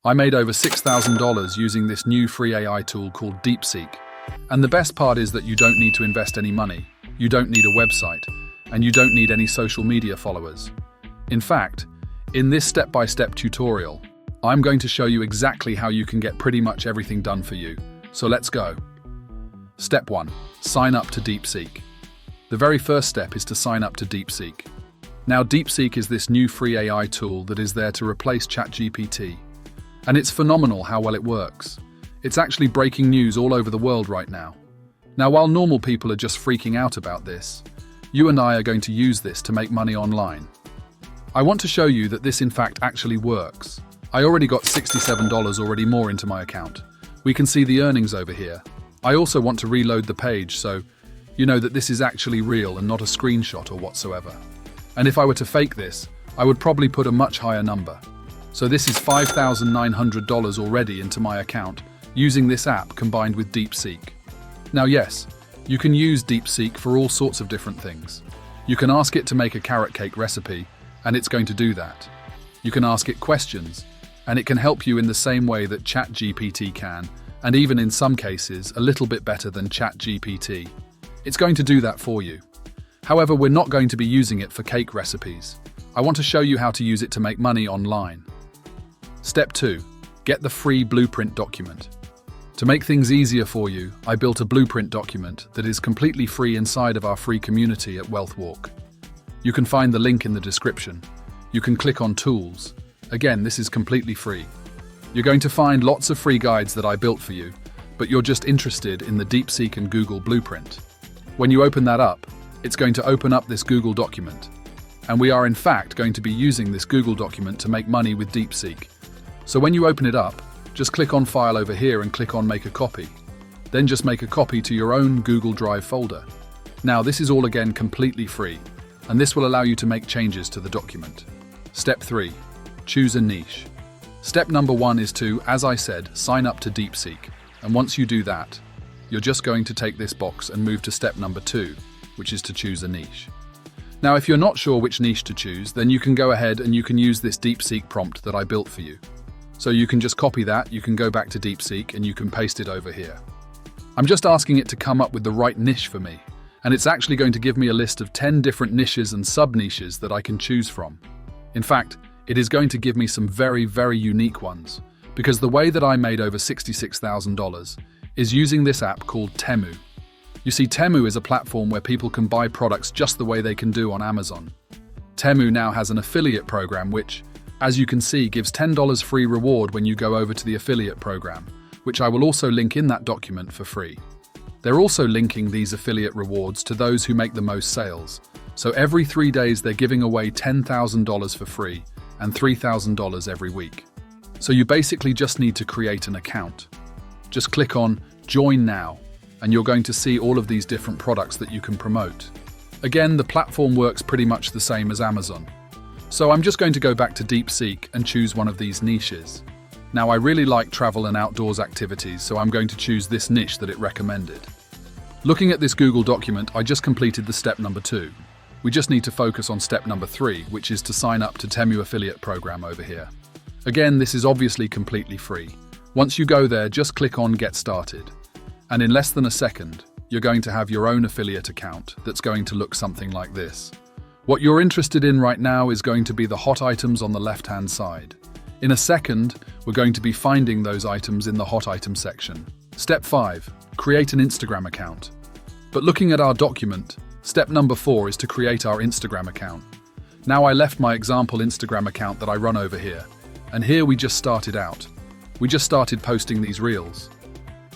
I made over $6,000 using this new free AI tool called Deepseek. And the best part is that you don't need to invest any money, you don't need a website, and you don't need any social media followers. In fact, in this step-by-step tutorial, I'm going to show you exactly how you can get pretty much everything done for you. So let's go. Step 1. Sign up to Deepseek. The very first step is to sign up to Deepseek. Now, Deepseek is this new free AI tool that is there to replace ChatGPT. And it's phenomenal how well it works. It's actually breaking news all over the world right now. Now, while normal people are just freaking out about this, you and I are going to use this to make money online. I want to show you that this in fact actually works. I already got $67 already more into my account. We can see the earnings over here. I also want to reload the page so you know that this is actually real and not a screenshot or whatsoever. And if I were to fake this, I would probably put a much higher number. So this is $5,900 already into my account using this app combined with Deepseek. Now yes, you can use Deepseek for all sorts of different things. You can ask it to make a carrot cake recipe and it's going to do that. You can ask it questions and it can help you in the same way that ChatGPT can, and even in some cases a little bit better than ChatGPT. It's going to do that for you. However, we're not going to be using it for cake recipes. I want to show you how to use it to make money online. Step 2. Get the free blueprint document. To make things easier for you, I built a blueprint document that is completely free inside of our free community at WealthWalk. You can find the link in the description. You can click on Tools. Again, this is completely free. You're going to find lots of free guides that I built for you, but you're just interested in the Deepseek and Google blueprint. When you open that up, it's going to open up this Google document. And we are in fact going to be using this Google document to make money with Deepseek. So when you open it up, just click on File over here and click on Make a Copy. Then just make a copy to your own Google Drive folder. Now this is all again completely free, and this will allow you to make changes to the document. Step 3. Choose a niche. Step number 1 is to, as I said, sign up to Deepseek. And once you do that, you're just going to take this box and move to step number 2, which is to choose a niche. Now if you're not sure which niche to choose, then you can go ahead and you can use this Deepseek prompt that I built for you. So you can just copy that, you can go back to Deepseek and you can paste it over here. I'm just asking it to come up with the right niche for me, and it's actually going to give me a list of 10 different niches and sub-niches that I can choose from. In fact, it is going to give me some very, very unique ones, because the way that I made over $66,000 is using this app called Temu. You see, Temu is a platform where people can buy products just the way they can do on Amazon. Temu now has an affiliate program which, as you can see, gives $10 free reward when you go over to the affiliate program, which I will also link in that document for free. They're also linking these affiliate rewards to those who make the most sales. So every 3 days they're giving away $10,000 for free and $3,000 every week. So you basically just need to create an account. Just click on Join Now and you're going to see all of these different products that you can promote. Again, the platform works pretty much the same as Amazon. So I'm just going to go back to Deepseek and choose one of these niches. Now I really like travel and outdoors activities, so I'm going to choose this niche that it recommended. Looking at this Google document, I just completed the step number 2. We just need to focus on step number 3, which is to sign up to Temu affiliate program over here. Again, this is obviously completely free. Once you go there, just click on Get Started. And in less than a second, you're going to have your own affiliate account that's going to look something like this. What you're interested in right now is going to be the hot items on the left-hand side. In a second, we're going to be finding those items in the hot item section. Step 5. Create an Instagram account. But looking at our document, step number 4 is to create our Instagram account. Now I left my example Instagram account that I run over here, and here we just started out. We just started posting these reels.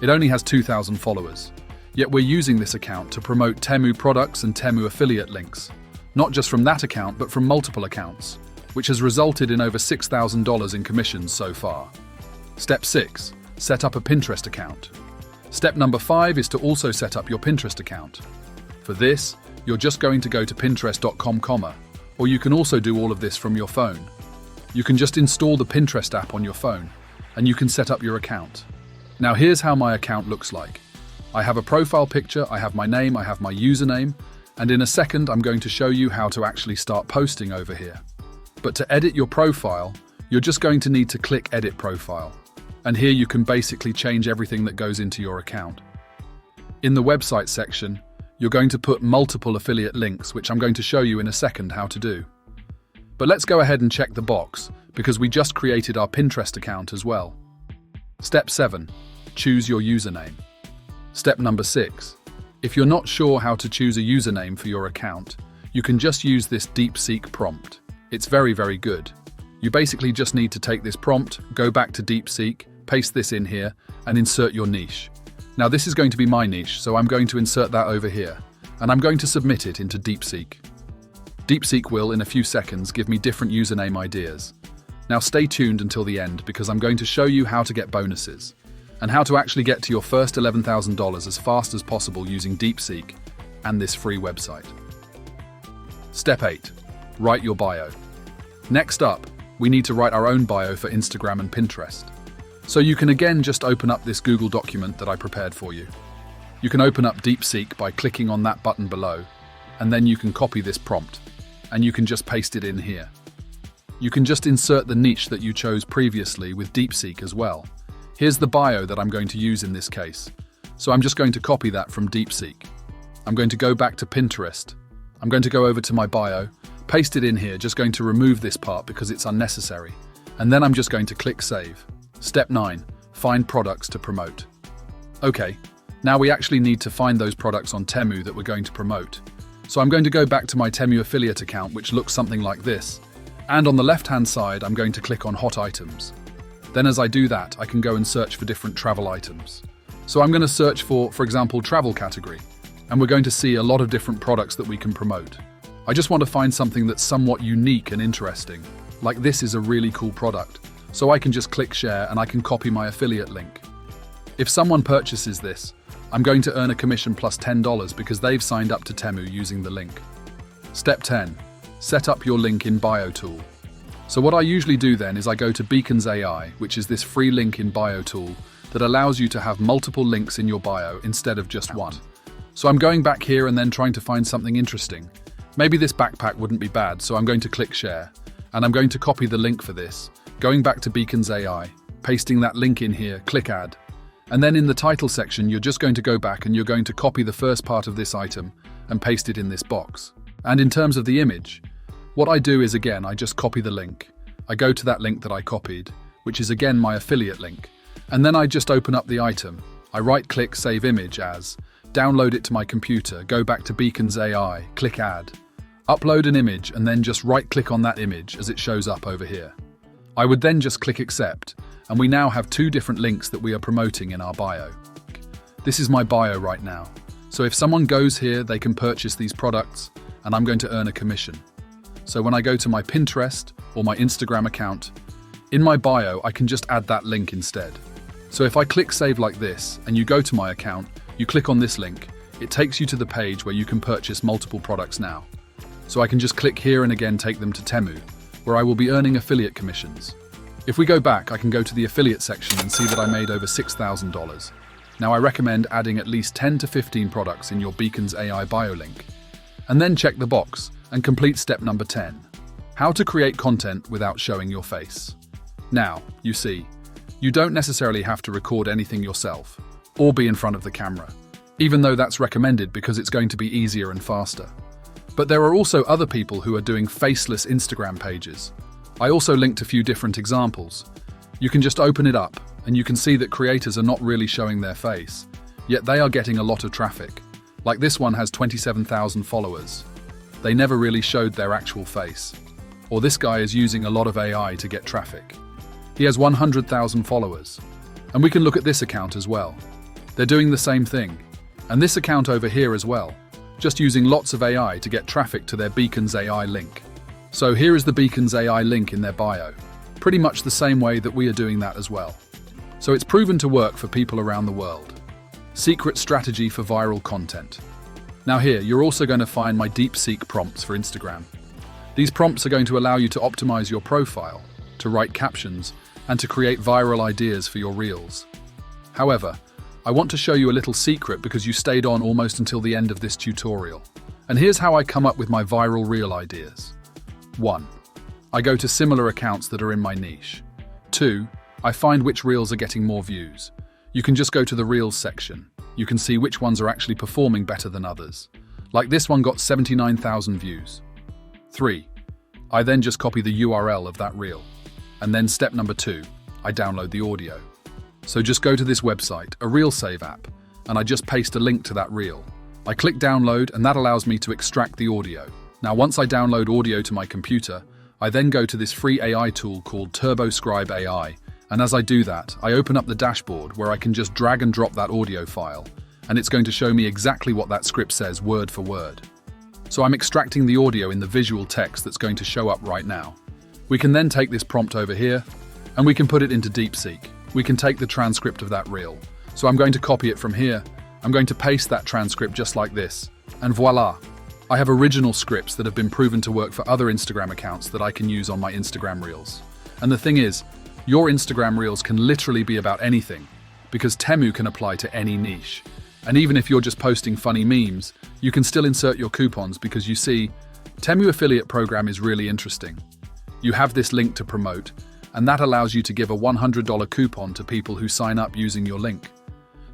It only has 2,000 followers, yet we're using this account to promote Temu products and Temu affiliate links. Not just from that account, but from multiple accounts, which has resulted in over $6,000 in commissions so far. Step 6. Set up a Pinterest account. Step number 5 is to also set up your Pinterest account. For this, you're just going to go to pinterest.com, or you can also do all of this from your phone. You can just install the Pinterest app on your phone, and you can set up your account. Now here's how my account looks like. I have a profile picture, I have my name, I have my username, and in a second I'm going to show you how to actually start posting over here. But to edit your profile, you're just going to need to click Edit Profile. And here you can basically change everything that goes into your account. In the website section, you're going to put multiple affiliate links, which I'm going to show you in a second how to do. But let's go ahead and check the box, because we just created our Pinterest account as well. Step 7. Choose your username. Step number 6. If you're not sure how to choose a username for your account, you can just use this Deepseek prompt. It's very, very good. You basically just need to take this prompt, go back to Deepseek, paste this in here, and insert your niche. Now this is going to be my niche, so I'm going to insert that over here, and I'm going to submit it into Deepseek. Deepseek will, in a few seconds, give me different username ideas. Now stay tuned until the end, because I'm going to show you how to get bonuses, and how to actually get to your first $11,000 as fast as possible using Deepseek and this free website. Step 8. Write your bio. Next up, we need to write our own bio for Instagram and Pinterest. So you can again just open up this Google document that I prepared for you. You can open up Deepseek by clicking on that button below, and then you can copy this prompt, and you can just paste it in here. You can just insert the niche that you chose previously with Deepseek as well. Here's the bio that I'm going to use in this case. So I'm just going to copy that from Deepseek. I'm going to go back to Pinterest. I'm going to go over to my bio, paste it in here, just going to remove this part because it's unnecessary. And then I'm just going to click Save. Step 9. Find products to promote. Okay, now we actually need to find those products on Temu that we're going to promote. So I'm going to go back to my Temu affiliate account, which looks something like this. And on the left-hand side, I'm going to click on Hot Items. Then as I do that, I can go and search for different travel items. So I'm going to search for example, travel category. And we're going to see a lot of different products that we can promote. I just want to find something that's somewhat unique and interesting. Like this is a really cool product. So I can just click share and I can copy my affiliate link. If someone purchases this, I'm going to earn a commission plus $10 because they've signed up to Temu using the link. Step 10. Set up your link in bio tool. So what I usually do then is I go to Beacons AI, which is this free link in bio tool that allows you to have multiple links in your bio instead of just one. So I'm going back here and then trying to find something interesting. Maybe this backpack wouldn't be bad, so I'm going to click share. And I'm going to copy the link for this, going back to Beacons AI, pasting that link in here, click add. And then in the title section, you're just going to go back and you're going to copy the first part of this item and paste it in this box. And in terms of the image, what I do is again, I just copy the link. I go to that link that I copied, which is again my affiliate link. And then I just open up the item. I right-click Save Image as, download it to my computer, go back to Beacons AI, click add. Upload an image and then just right-click on that image as it shows up over here. I would then just click accept, and we now have two different links that we are promoting in our bio. This is my bio right now. So if someone goes here, they can purchase these products, and I'm going to earn a commission. So when I go to my Pinterest or my Instagram account, in my bio, I can just add that link instead. So if I click save like this, and you go to my account, you click on this link, it takes you to the page where you can purchase multiple products now. So I can just click here and again take them to Temu, where I will be earning affiliate commissions. If we go back, I can go to the affiliate section and see that I made over $6,000. Now I recommend adding at least 10 to 15 products in your Beacons AI bio link. And then check the box and complete step number 10. How to create content without showing your face. Now, you see, you don't necessarily have to record anything yourself or be in front of the camera, even though that's recommended because it's going to be easier and faster. But there are also other people who are doing faceless Instagram pages. I also linked a few different examples. You can just open it up and you can see that creators are not really showing their face, yet they are getting a lot of traffic. Like this one has 27,000 followers. They never really showed their actual face. Or this guy is using a lot of AI to get traffic. He has 100,000 followers. And we can look at this account as well. They're doing the same thing. And this account over here as well, just using lots of AI to get traffic to their Beacons AI link. So here is the Beacons AI link in their bio. Pretty much the same way that we are doing that as well. So it's proven to work for people around the world. Secret strategy for viral content. Now here, you're also going to find my Deepseek prompts for Instagram. These prompts are going to allow you to optimize your profile, to write captions, and to create viral ideas for your reels. However, I want to show you a little secret because you stayed on almost until the end of this tutorial. And here's how I come up with my viral reel ideas. 1. I go to similar accounts that are in my niche. 2. I find which reels are getting more views. You can just go to the Reels section. You can see which ones are actually performing better than others. Like this one got 79,000 views. 3. I then just copy the URL of that reel. And then step number 2, I download the audio. So just go to this website, a reel save app, and I just paste a link to that reel. I click download and that allows me to extract the audio. Now once I download audio to my computer, I then go to this free AI tool called TurboScribe AI. And as I do that, I open up the dashboard where I can just drag and drop that audio file, and it's going to show me exactly what that script says word for word. So I'm extracting the audio in the visual text that's going to show up right now. We can then take this prompt over here, and we can put it into Deepseek. We can take the transcript of that reel. So I'm going to copy it from here. I'm going to paste that transcript just like this, and voila! I have original scripts that have been proven to work for other Instagram accounts that I can use on my Instagram Reels. And the thing is, your Instagram Reels can literally be about anything, because Temu can apply to any niche. And even if you're just posting funny memes, you can still insert your coupons because you see, Temu affiliate program is really interesting. You have this link to promote, and that allows you to give a $100 coupon to people who sign up using your link.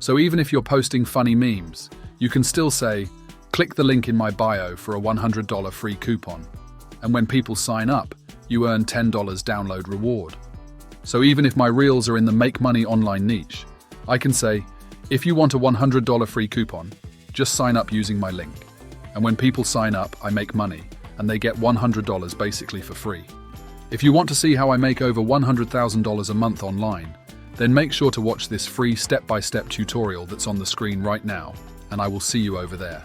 So even if you're posting funny memes, you can still say, click the link in my bio for a $100 free coupon. And when people sign up, you earn $10 download reward. So even if my reels are in the make money online niche, I can say, if you want a $100 free coupon, just sign up using my link. And when people sign up, I make money, and they get $100 basically for free. If you want to see how I make over $100,000 a month online, then make sure to watch this free step-by-step tutorial that's on the screen right now, and I will see you over there.